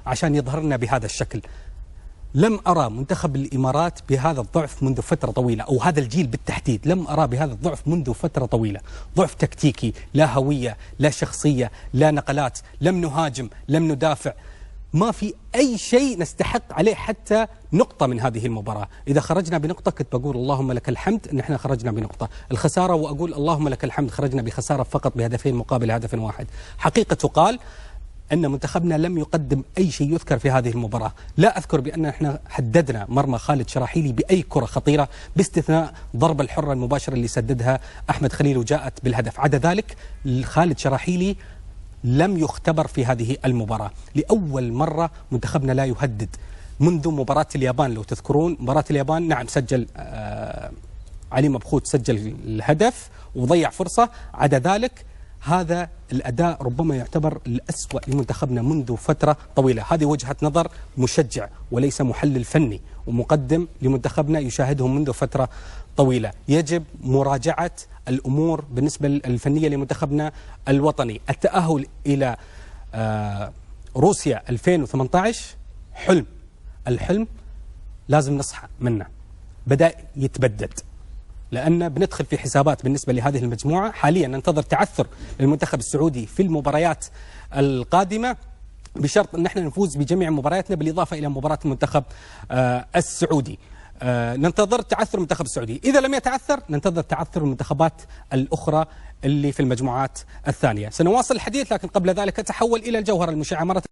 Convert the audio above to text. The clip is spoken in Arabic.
عشان يظهر لنا بهذا الشكل. لم أرى منتخب الإمارات بهذا الضعف منذ فترة طويلة، أو هذا الجيل بالتحديد لم أرى بهذا الضعف منذ فترة طويلة. ضعف تكتيكي، لا هوية، لا شخصية، لا نقلات، لم نهاجم، لم ندافع، ما في أي شيء نستحق عليه حتى نقطة من هذه المباراة. إذا خرجنا بنقطة كنت بقول اللهم لك الحمد أن احنا خرجنا بنقطة. الخسارة وأقول اللهم لك الحمد خرجنا بخسارة فقط بهدفين مقابل هدف واحد. حقيقة تقال أن منتخبنا لم يقدم أي شيء يذكر في هذه المباراة. لا أذكر بأن احنا حددنا مرمى خالد شراحيلي بأي كرة خطيرة باستثناء ضربة الحرة المباشرة اللي سددها أحمد خليل وجاءت بالهدف. عدا ذلك خالد شراحيلي لم يختبر في هذه المباراة. لأول مرة منتخبنا لا يهدد منذ مباراة اليابان. لو تذكرون مباراة اليابان، نعم سجل علي مبخوت سجل الهدف وضيع فرصة. عدا ذلك هذا الأداء ربما يعتبر الأسوأ لمنتخبنا منذ فترة طويلة. هذه وجهة نظر مشجع وليس محلل فني ومقدم لمنتخبنا يشاهدهم منذ فترة طويلة. يجب مراجعة الأمور بالنسبة الفنية لمنتخبنا الوطني. التأهل إلى روسيا 2018 حلم، الحلم لازم نصحى منه، بدأ يتبدد، لأن بندخل في حسابات بالنسبة لهذه المجموعة. حاليا ننتظر تعثر للمنتخب السعودي في المباريات القادمة بشرط أن احنا نفوز بجميع مبارياتنا بالإضافة إلى مباراة المنتخب السعودي. ننتظر تعثر المنتخب السعودي. إذا لم يتعثر ننتظر تعثر المنتخبات الأخرى اللي في المجموعات الثانية. سنواصل الحديث، لكن قبل ذلك أتحول إلى الجوهرة المشعة مرة